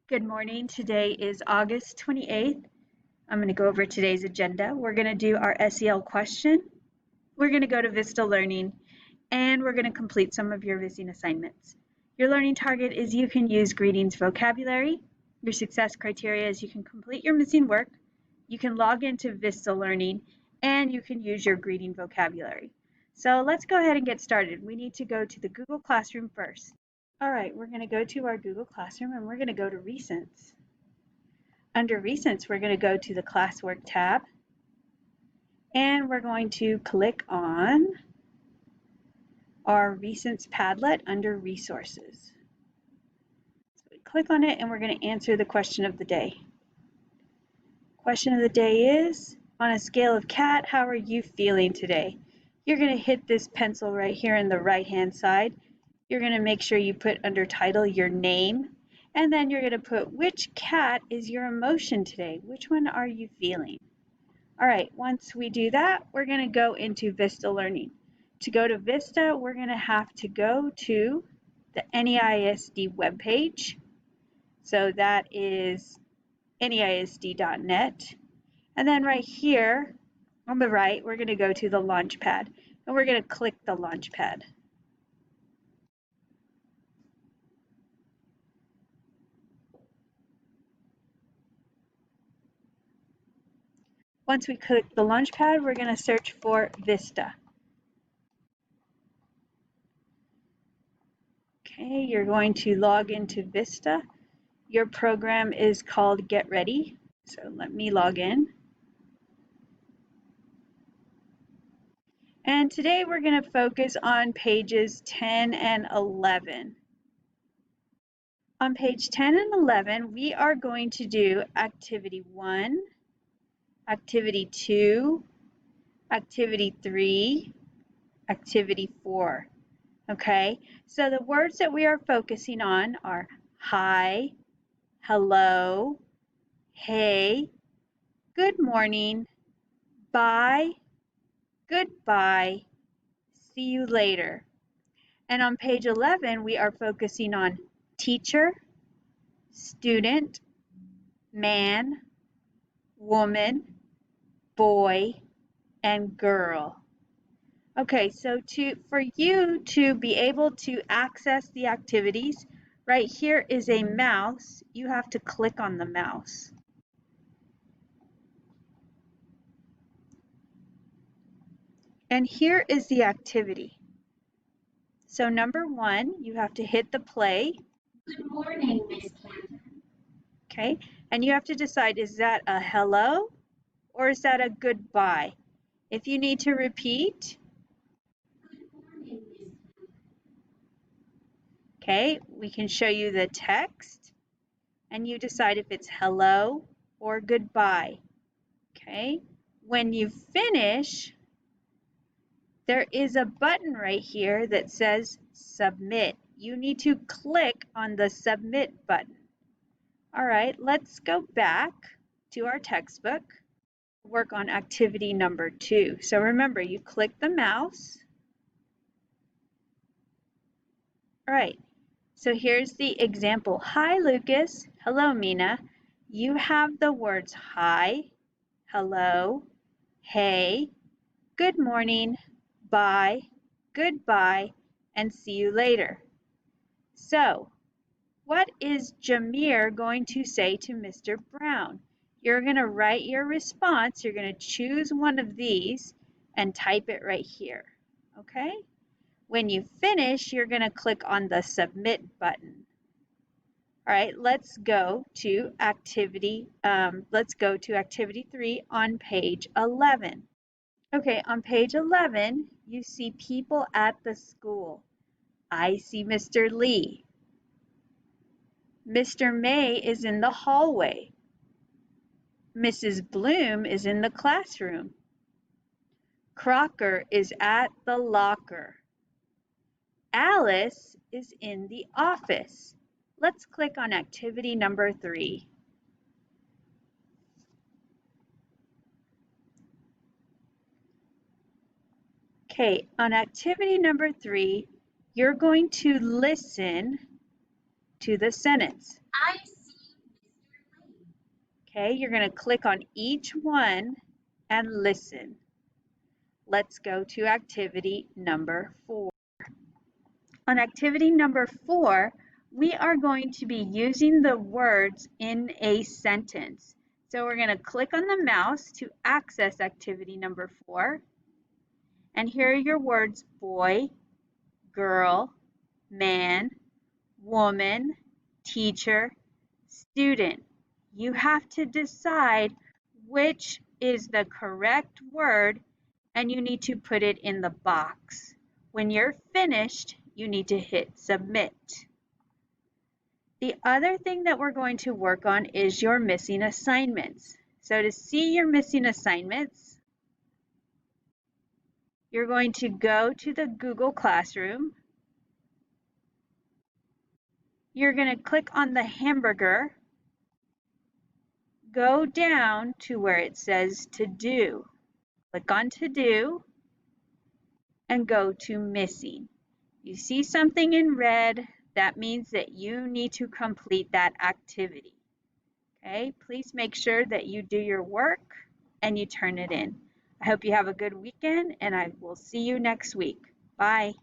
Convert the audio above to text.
Good morning. Today is August 28th. I'm going to go over today's agenda. We're going to do our SEL question. We're going to go to Vista Learning, and we're going to complete some of your visiting assignments. Your learning target is you can use greetings vocabulary. Your success criteria is you can complete your missing work, you can log into Vista Learning, and you can use your greeting vocabulary. So let's go ahead and get started. We need to go to the Google Classroom first. All right, we're going to go to our Google Classroom and we're going to go to Recents. Under Recents, we're going to go to the Classwork tab and we're going to click on our Recents Padlet under Resources. So we click on it and we're going to answer the question of the day. Question of the day is, on a scale of cat, how are you feeling today? You're going to hit this pencil right here in the right-hand side. You're going to make sure you put under title your name, and then you're going to put which cat is your emotion today. Which one are you feeling? All right, once we do that, we're going to go into Vista Learning. To go to Vista, we're going to have to go to the NEISD webpage. So that is neisd.net. And then right here on the right, we're going to go to the Launchpad, and we're going to click the Launchpad. Once we click the Launchpad, we're going to search for Vista. Okay, you're going to log into Vista. Your program is called Get Ready. So let me log in. And today we're going to focus on pages 10 and 11. On page 10 and 11, we are going to do Activity 1, Activity 2, Activity 3, Activity 4. Okay, so the words that we are focusing on are hi, hello, hey, good morning, bye, goodbye, see you later. And on page 11, we are focusing on teacher, student, man, woman, boy, and girl. Okay, so for you to be able to access the activities, right here is a mouse. You have to click on the mouse. And here is the activity. So number 1, you have to hit the play. Good morning, Miss Cantor. Okay, and you have to decide, is that a hello or is that a goodbye? If you need to repeat, Good morning, Miss Cantor. okay, we can show you the text and you decide if it's hello or goodbye. Okay, when you finish, there is a button right here that says submit. You need to click on the submit button. All right, let's go back to our textbook. Work on activity number 2. So remember, you click the mouse. All right, so here's the example. Hi, Lucas. Hello, Mina. You have the words hi, hello, hey, good morning, bye, goodbye, and see you later. So, what is Jameer going to say to Mr. Brown? You're going to write your response. You're going to choose one of these and type it right here, okay? When you finish, you're going to click on the submit button. All right, let's go to activity 3 on page 11. Okay, on page 11, you see people at the school. I see Mr. Lee. Mr. May is in the hallway. Mrs. Bloom is in the classroom. Crocker is at the locker. Alice is in the office. Let's click on activity number 3. Okay, on activity number 3, you're going to listen to the sentence. I see Okay, you're going to click on each one and listen. Let's go to activity number 4. On activity number 4, we are going to be using the words in a sentence. So we're going to click on the mouse to access activity number 4. And here are your words: boy, girl, man, woman, teacher, student. You have to decide which is the correct word, and you need to put it in the box. When you're finished, you need to hit submit. The other thing that we're going to work on is your missing assignments. So to see your missing assignments, you're going to go to the Google Classroom. You're going to click on the hamburger, go down to where it says to do. Click on to do and go to missing. You see something in red, that means that you need to complete that activity. Okay, please make sure that you do your work and you turn it in. I hope you have a good weekend, and I will see you next week. Bye.